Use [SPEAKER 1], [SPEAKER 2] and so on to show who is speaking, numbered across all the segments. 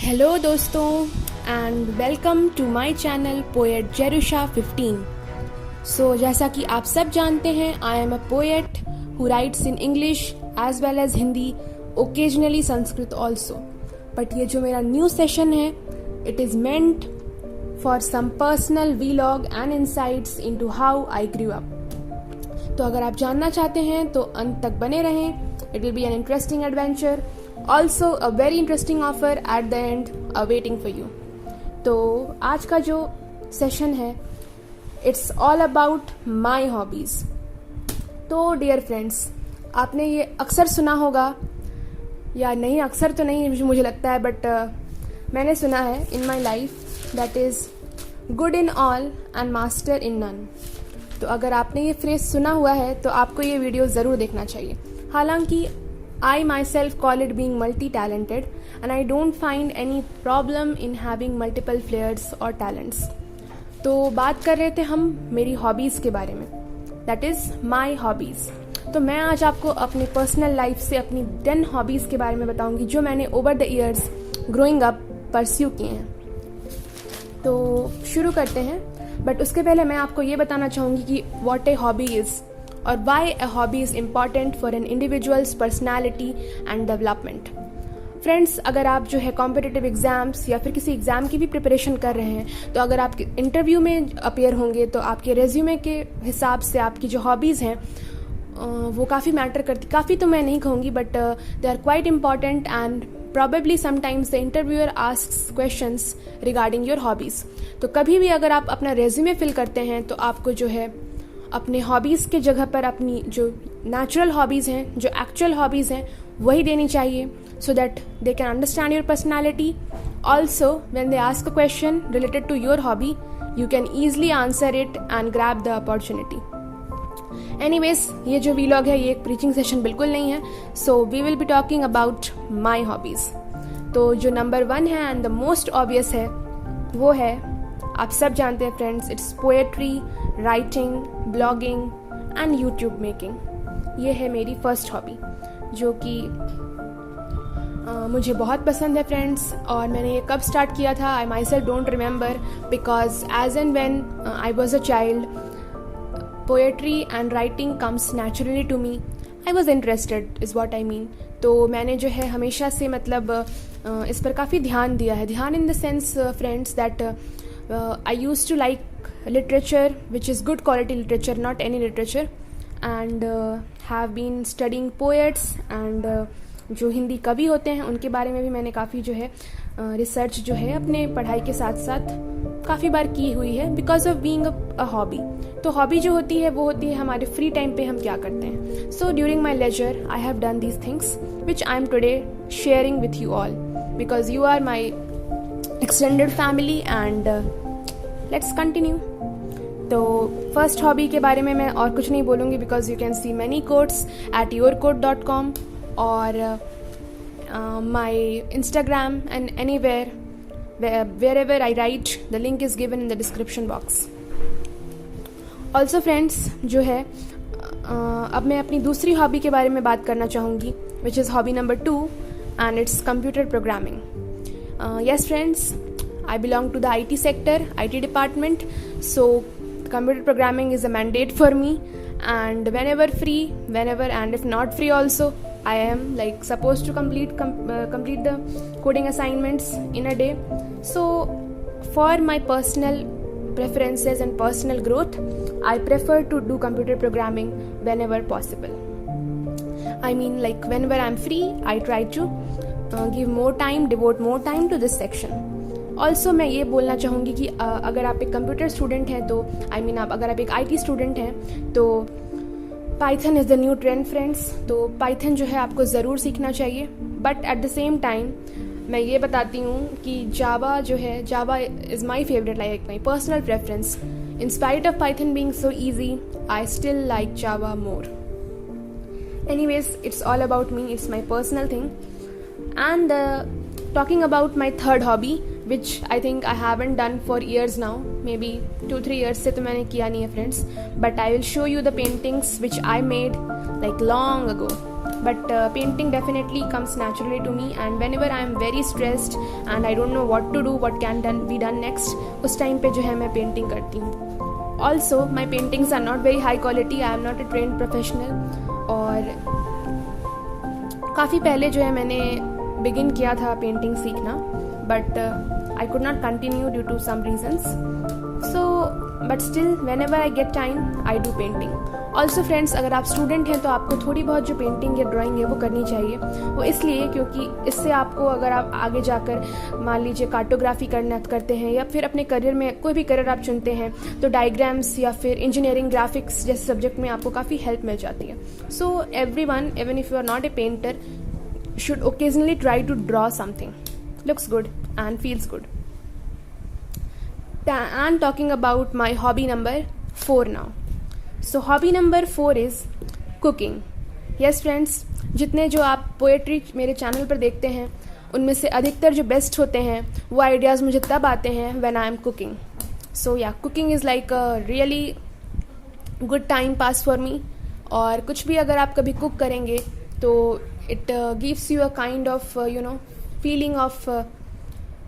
[SPEAKER 1] Hello दोस्तों and welcome to my channel poet Jerusha 15। जैसा कि आप सब जानते हैं, I am a poet who writes in English as well as Hindi, occasionally Sanskrit also. But ये जो मेरा न्यू सेशन है, it is meant for some personal vlog and insights into how I grew up. तो अगर आप जानना चाहते हैं तो अंत तक बने रहें। It will be an interesting adventure, also a very interesting offer at the end awaiting for you. तो आज का जो सेशन है, it's all about my hobbies. तो डियर फ्रेंड्स, आपने ये अक्सर सुना होगा, या नहीं अक्सर तो नहीं मुझे लगता है, बट मैंने सुना है in my life, that is good in all and master in none. तो अगर आपने ये फ्रेज सुना हुआ है तो आपको ये वीडियो ज़रूर देखना चाहिए। हालांकि I myself call it being multi-talented and I don't find any problem in having multiple flares or talents. तो बात कर रहे थे हम मेरी हॉबीज़ के बारे में, that is my hobbies। तो मैं आज आपको अपनी पर्सनल लाइफ से अपनी 10 हॉबीज़ के बारे में बताऊंगी जो मैंने over the years growing up pursue किए हैं। तो शुरू करते हैं, बट उसके पहले मैं आपको ये बताना चाहूँगी कि what a hobby is और why a hobby is important for an individual's personality and development। Friends, अगर आप जो है कॉम्पिटिटिव एग्जाम्स या फिर किसी एग्ज़ाम की भी प्रिपरेशन कर रहे हैं, तो अगर आप इंटरव्यू में अपेयर होंगे तो आपके रेज्यूमे के हिसाब से आपकी जो हॉबीज़ हैं वो काफ़ी मैटर करती। काफ़ी तो मैं नहीं कहूँगी, but they are quite important and probably sometimes the interviewer asks questions regarding your hobbies। तो कभी भी अगर आप अपना रेज्यूमे फिल करते हैं तो आपको जो है अपने हॉबीज़ के जगह पर अपनी जो नेचुरल हॉबीज़ हैं, जो एक्चुअल हॉबीज़ हैं, वही देनी चाहिए, so that they can understand your personality. Also when they ask a question related to your hobby, you can easily answer it and grab the opportunity. Anyways, ये जो vlog है ये एक प्रीचिंग सेशन बिल्कुल नहीं है, so we will be talking about my hobbies. तो जो नंबर 1 है एंड द मोस्ट ऑब्वियस है, वो है, आप सब जानते हैं friends, it's poetry, writing, blogging and YouTube making. ये है मेरी फर्स्ट हॉबी जो कि मुझे बहुत पसंद है फ्रेंड्स। और मैंने ये कब स्टार्ट किया था, I myself don't remember, because as and when I was a child, poetry and writing comes naturally to me. I was interested is what I mean. तो मैंने जो है हमेशा से मतलब इस पर काफ़ी ध्यान दिया है। ध्यान in the sense friends that I used to like literature, which is good quality literature, not any literature, and have been studying poets and जो हिंदी कवि होते हैं उनके बारे में भी मैंने काफ़ी जो है रिसर्च जो है अपने पढ़ाई के साथ साथ काफ़ी बार की हुई है, because of being a hobby. तो हॉबी जो होती है वो होती है हमारे फ्री टाइम पे हम क्या करते हैं। So during my leisure I have done these things which I am today sharing with you all, because you are my extended family and let's continue. तो फर्स्ट हॉबी के बारे में मैं और कुछ नहीं बोलूँगी, because you can see many quotes at yourquote.com और my Instagram and anywhere wherever I write, the link is given in the description box. Also friends, जो है अब मैं अपनी दूसरी हॉबी के बारे में बात करना चाहूँगी, which is hobby number 2 and it's computer programming. Yes friends, I belong to the IT sector, IT department, so computer programming is a mandate for me, and whenever free, whenever and if not free also, I am like supposed to complete the coding assignments in a day. So for my personal preferences and personal growth, I prefer to do computer programming whenever possible. I mean, like whenever I'm free, I try to devote more time to this section. Also मैं ये बोलना चाहूँगी कि अगर आप एक computer student हैं तो अगर आप एक IT स्टूडेंट हैं तो Python is the new trend friends. तो पाइथन जो है आपको ज़रूर सीखना चाहिए, but at the same time मैं ये बताती हूँ कि जावा जो है, जावा is my favourite, like my personal preference. In spite of Python being so easy, I still like Java more. Anyways, it's all about me, it's my personal thing. And talking about my third hobby, which I think I haven't done for years now, maybe 2-3 years से तो मैंने किया नहीं है friends, but I will show you the paintings which I made like long ago. but painting definitely comes naturally to me, and whenever I am very stressed and I don't know what to do, what can be done next, उस time पे जो है मैं painting करती हूँ. Also my paintings are not very high quality, I am not a trained professional, और काफ़ी पहले जो है मैंने बिगिन किया था पेंटिंग सीखना, but I could not continue due to some reasons. So but still whenever I get time I do painting. Also friends, अगर आप स्टूडेंट हैं तो आपको थोड़ी बहुत जो पेंटिंग या ड्राइंग है वो करनी चाहिए. वो इसलिए क्योंकि इससे आपको, अगर आप आगे जाकर मान लीजिए कार्टोग्राफी करते हैं या फिर अपने करियर में कोई भी करियर आप चुनते हैं, तो डायग्राम्स या फिर इंजीनियरिंग, ग्राफिक्स जैसे सब्जेक्ट में आपको काफ़ी हेल्प मिल जाती है. So everyone, even if you are not a painter, should occasionally try to draw something. Looks good and feels good. And talking about my hobby number 4 now. So hobby number 4 is cooking. Yes friends, जितने जो आप poetry मेरे channel पर देखते हैं उनमें से अधिकतर जो बेस्ट होते हैं वो आइडियाज़ मुझे तब आते हैं when I am cooking. So yeah, cooking is like a really good time pass for me. और कुछ भी अगर आप कभी कुक करेंगे तो it gives you a kind of feeling of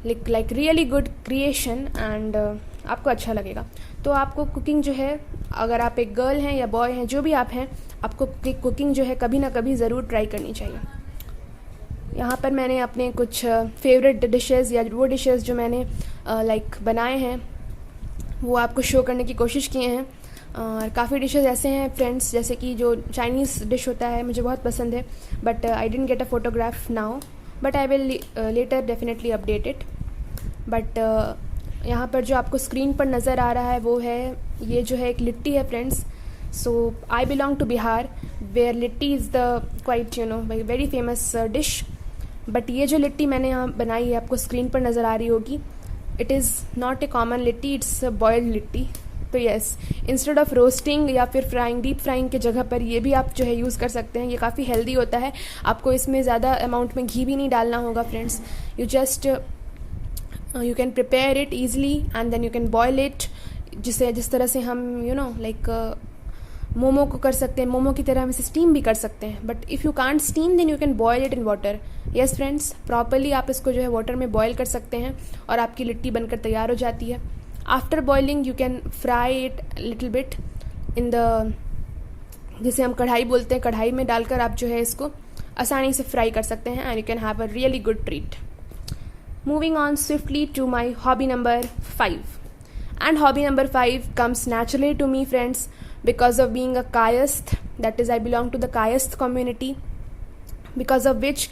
[SPEAKER 1] like really good creation, and आपको अच्छा लगेगा. तो आपको कुकिंग जो है, अगर आप एक गर्ल हैं या बॉय हैं, जो भी आप हैं, आपको कुकिंग जो है कभी ना कभी ज़रूर ट्राई करनी चाहिए. यहाँ पर मैंने अपने कुछ फेवरेट डिशेज़ या वो डिशेज़ जो मैंने बनाए हैं वो आपको शो करने की कोशिश किए हैं. और काफ़ी डिशेस ऐसे हैं फ्रेंड्स, जैसे कि जो चाइनीज़ डिश होता है मुझे बहुत पसंद है, but I didn't get a photograph now, but I will later definitely update it. But यहाँ पर जो आपको स्क्रीन पर नज़र आ रहा है वो है, ये जो है एक लिट्टी है friends. So I belong to Bihar, where litti is the quite very famous dish. But ये जो लिट्टी मैंने यहाँ बनाई है आपको स्क्रीन पर नज़र आ रही होगी, it is not a common litti, it's a boiled litti. तो यस, इंस्टेड ऑफ रोस्टिंग या फिर फ्राइंग, डीप फ्राइंग के जगह पर ये भी आप जो है यूज़ कर सकते हैं. ये काफ़ी हेल्दी होता है, आपको इसमें ज़्यादा अमाउंट में घी भी नहीं डालना होगा friends. You can prepare it easily and then you can boil it, जिस तरह से हम मोमो को कर सकते हैं, मोमो की तरह हम इसे स्टीम भी कर सकते हैं. But if you can't steam then you can boil it in water. Yes friends, properly आप इसको जो है वाटर में बॉयल कर सकते हैं और आपकी लिट्टी बनकर तैयार हो जाती है. After boiling you can fry it little bit in the, जिसे हम कढ़ाई बोलते हैं, कढ़ाई में डालकर आप जो है इसको आसानी से फ्राई कर सकते हैं, and you can have a really good treat. Moving on swiftly to my hobby number 5. And hobby number 5 comes naturally to me friends because of being a Kayasth, that is I belong to the Kayasth community, because of which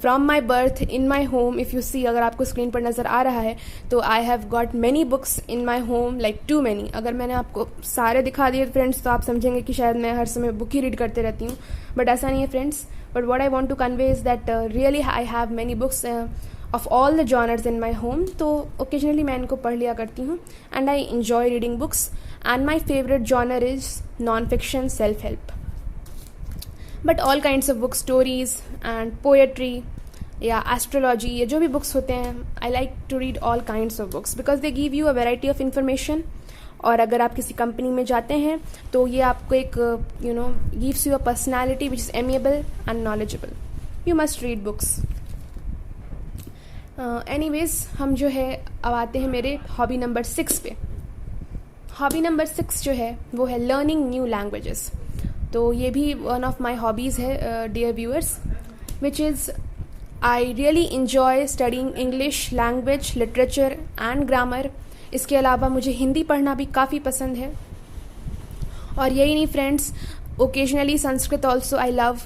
[SPEAKER 1] from my birth in my home, if you see, अगर आपको screen पर नज़र आ रहा है तो I have got many books in my home, like too many. अगर मैंने आपको सारे दिखा दिए फ्रेंड्स तो आप समझेंगे कि शायद मैं हर समय बुक ही रीड करते रहती हूँ, बट ऐसा नहीं है friends. But what I want to convey is that really I have many books of all the genres in my home. तो occasionally मैं इनको पढ़ लिया करती हूँ and I enjoy reading books, and my favorite genre is non-fiction, self-help, but all kinds of books, stories and poetry या astrology, ये जो भी books होते हैं, I like to read all kinds of books because they give you a variety of information. और अगर आप किसी कंपनी में जाते हैं तो ये आपको एक gives you a personality which is amiable and knowledgeable. You must read books. Anyways हम जो है अब आते हैं मेरे हॉबी नंबर 6 पे. हॉबी नंबर 6 जो है वो है लर्निंग न्यू लैंग्वेजेस. तो ये भी वन ऑफ माई हॉबीज़ है dear viewers, which is I really enjoy studying English language, literature and grammar. इसके अलावा मुझे हिंदी पढ़ना भी काफ़ी पसंद है. और यही नहीं friends, occasionally Sanskrit also I love.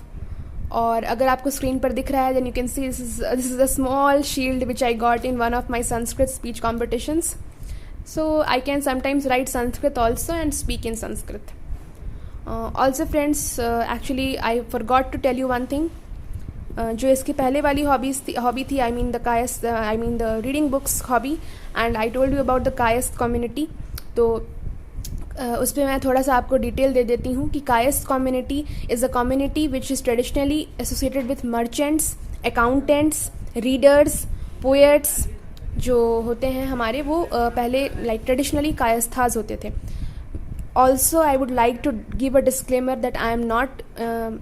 [SPEAKER 1] और अगर आपको स्क्रीन पर दिख रहा है then you can see this is a small shield which I got in one of my Sanskrit speech competitions. So I can sometimes write Sanskrit also and speak in Sanskrit. Also friends, actually I forgot to tell you one thing. जो इसकी पहले वाली hobby थी, I mean the reading books hobby, and I told you about the Kayastha community. तो उस पर मैं थोड़ा सा आपको डिटेल दे देती हूँ कि Kayastha community is a community which is traditionally associated with merchants, accountants, readers, poets जो होते हैं हमारे, वो पहले लाइक ट्रेडिशनली कायस्थाज होते थे. Also, I would like to give a disclaimer that I am not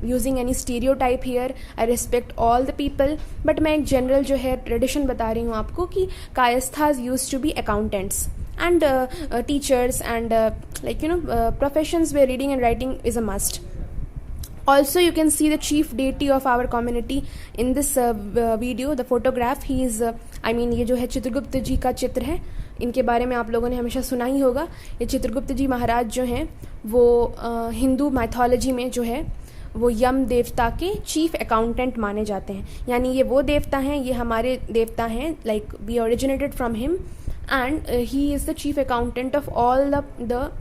[SPEAKER 1] using any stereotype here. I respect all the people, but मैं एक general जो है tradition बता रही हूँ आपको कि कायस्थास used to be accountants and teachers and professions where reading and writing is a must. Also, you can see the chief deity of our community in this video, the photograph. He is ये जो है चित्रगुप्त जी का चित्र है. इनके बारे में आप लोगों ने हमेशा सुना ही होगा. ये चित्रगुप्त जी महाराज जो हैं वो हिंदू मैथोलॉजी में जो है वो यम देवता के चीफ अकाउंटेंट माने जाते हैं. यानी ये वो देवता हैं, ये हमारे देवता हैं, like we originated from him and he is the chief accountant of all the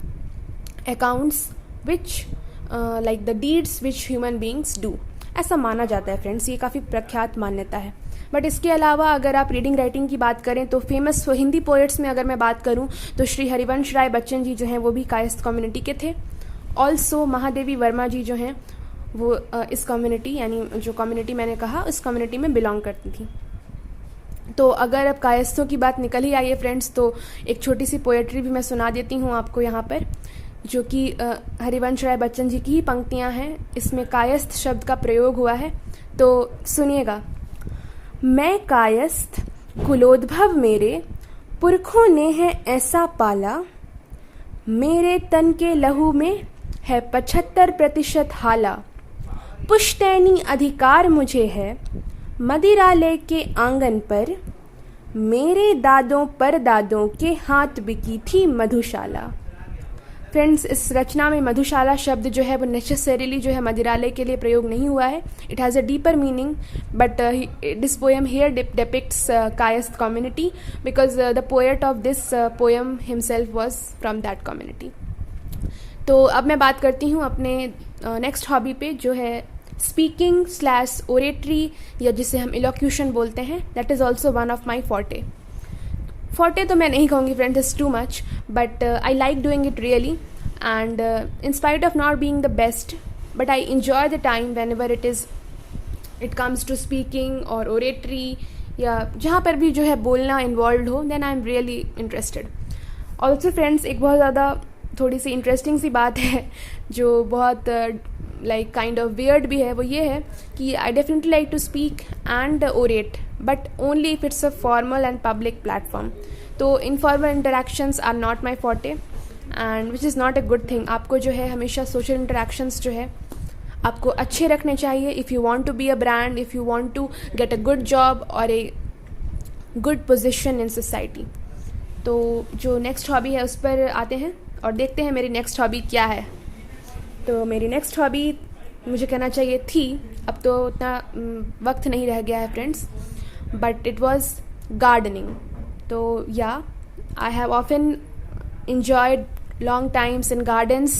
[SPEAKER 1] accounts which like the deeds which human beings do. ऐसा माना जाता है फ्रेंड्स. ये काफ़ी प्रख्यात मान्यता है. बट इसके अलावा अगर आप रीडिंग राइटिंग की बात करें तो फेमस हिंदी पोएट्स में अगर मैं बात करूं तो श्री हरिवंश राय बच्चन जी जो हैं वो भी कायस्थ कम्युनिटी के थे. ऑल्सो महादेवी वर्मा जी जो हैं वो इस कम्युनिटी, यानी जो कम्युनिटी मैंने कहा उस कम्युनिटी में बिलोंग करती थी. तो अगर अब कायस्थों की बात निकल ही आई है फ्रेंड्स, तो एक छोटी सी पोएट्री भी मैं सुना देती हूँ आपको यहाँ पर, जो कि हरिवंश राय बच्चन जी की ही पंक्तियाँ हैं. इसमें कायस्थ शब्द का प्रयोग हुआ है, तो सुनिएगा. मैं कायस्थ कुलोद्भव मेरे, पुरखों ने है ऐसा पाला, मेरे तन के लहू में है 75% हाला. पुश्तैनी अधिकार मुझे है मदिरालय के आंगन पर, मेरे दादों पर दादों के हाथ बिकी थी मधुशाला. फ्रेंड्स, इस रचना में मधुशाला शब्द जो है वो नेसेसरीली जो है मदिरालय के लिए प्रयोग नहीं हुआ है. It has a deeper meaning, but this poem here depicts Kayastha community because the poet of this poem himself was from that community. तो अब मैं बात करती हूँ अपने नेक्स्ट हॉबी पे, जो है स्पीकिंग / ओरेटरी, या जिसे हम इलोक्यूशन बोलते हैं. That is also one of my forte. Forte तो मैं नहीं कहूँगी friends, it's too much, but I like doing it really, and in spite of not being the best, but I enjoy the time whenever it comes to speaking और oratory, या जहाँ पर भी जो है बोलना इन्वॉल्व हो, then I am really interested. Also friends, एक बहुत ज़्यादा थोड़ी सी इंटरेस्टिंग सी बात है जो बहुत लाइक काइंड ऑफ वियर्ड भी है, वो ये है कि I definitely like to speak and orate, but only if it's a formal and public platform. तो informal interactions are not my forte, and which is not a good thing. आपको जो है हमेशा सोशल इंटरेक्शंस जो है आपको अच्छे रखने चाहिए if you want to be a brand, if you want to get a good job और a good position in society. तो जो नेक्स्ट हॉबी है उस पर आते हैं और देखते हैं मेरी नेक्स्ट हॉबी क्या है. तो मेरी नेक्स्ट हॉबी मुझे कहना चाहिए थी, अब तो उतना वक्त नहीं रह गया है friends, but it was gardening. तो या I have often enjoyed long times in gardens,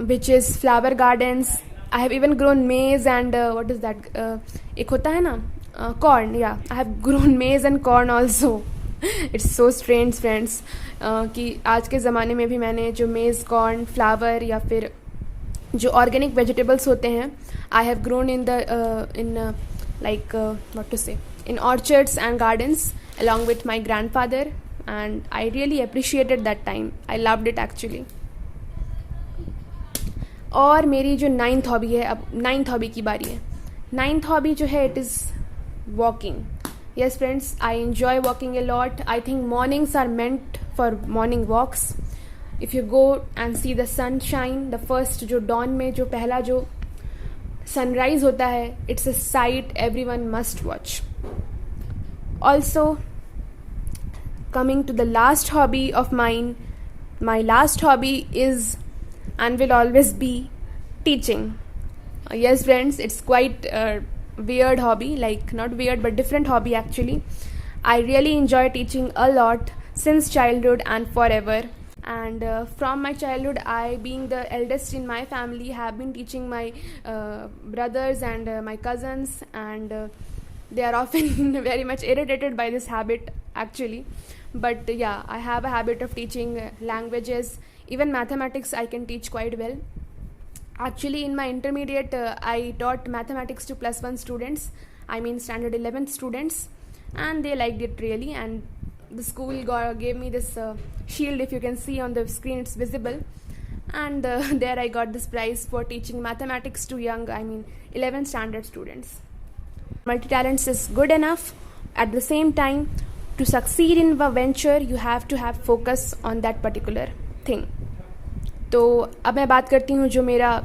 [SPEAKER 1] which is flower gardens. I have even grown maize and what is that? एक होता है ना corn. Yeah, I have grown maize and corn also. It's so strange friends कि आज के ज़माने में भी मैंने जो maize, corn, flower या फिर जो organic vegetables होते हैं, I have grown in the what to say, in orchards and gardens along with my grandfather. And I really appreciated that time. I loved it actually. और मेरी जो 9th hobby है, अब 9th हॉबी की बारी है. 9th हॉबी जो है, it is walking. Yes friends, I enjoy walking a lot. I think mornings are meant for morning walks. If you go and see the sunshine, the first जो dawn में जो पहला जो sunrise होता है, it's a sight everyone must watch. Also, coming to the last hobby of mine, my last hobby is and will always be teaching. Yes friends, it's quite a weird hobby, like not weird but different hobby actually. I really enjoy teaching a lot since childhood and forever. And from my childhood, I being the eldest in my family have been teaching my brothers and my cousins, and they are often very much irritated by this habit actually. But yeah, I have a habit of teaching languages. Even mathematics I can teach quite well. Actually in my intermediate I taught mathematics to +1 students, I mean standard 11th students, and they liked it really. And the school gave me this shield, if you can see on the screen it's visible. and there I got this prize for teaching mathematics to young, 11th standard students. Multi-talents is good enough. At the same time, to succeed in a venture, you have to have focus on that particular thing. तो अब मैं बात करती हूँ जो मेरा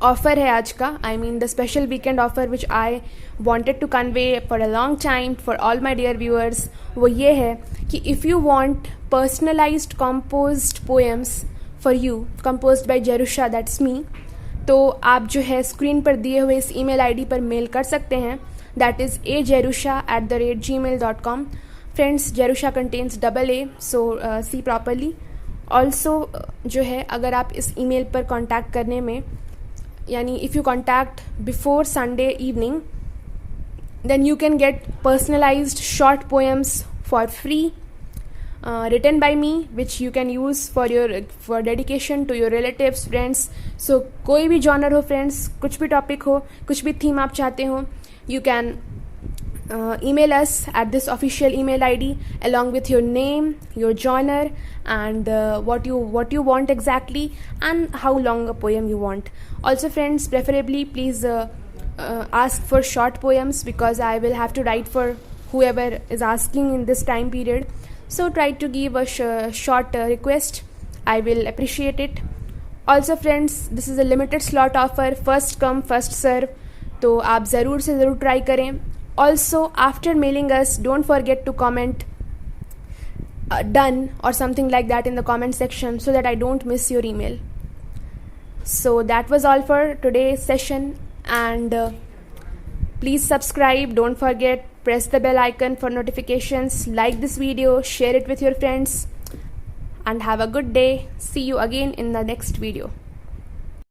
[SPEAKER 1] offer है आज का, the special weekend offer which I wanted to convey for a long time for all my dear viewers. वो ये है कि if you want personalized composed poems for you composed by Jerusha, that's me, तो आप जो है screen पर दिए हुए इस ईमेल आईडी पर मेल कर सकते हैं. That is ajerusha@gmail.com. Friends, Jerusha contains AA, so see properly. Also जो है अगर आप इस ईमेल पर कांटेक्ट करने में, यानी if you contact before Sunday evening, then you can get personalised short poems for free written by me, which you can use for dedication to your relatives, friends. So कोई भी genre हो friends, कुछ भी topic हो, कुछ भी theme आप चाहते हो, you can email us at this official email ID along with your name, your genre, and what you want exactly, and how long a poem you want. Also friends, preferably please ask for short poems, because I will have to write for whoever is asking in this time period. So try to give a short request. I will appreciate it. Also friends, this is a limited slot offer, first come first serve, तो आप ज़रूर से ज़रूर try करें. Also after mailing us, don't forget to comment done or something like that in the comment section, so that I don't miss your email. So that was all for today's session, and please subscribe, don't forget, press the bell icon for notifications, like this video, share it with your friends, and have a good day. See you again in the next video.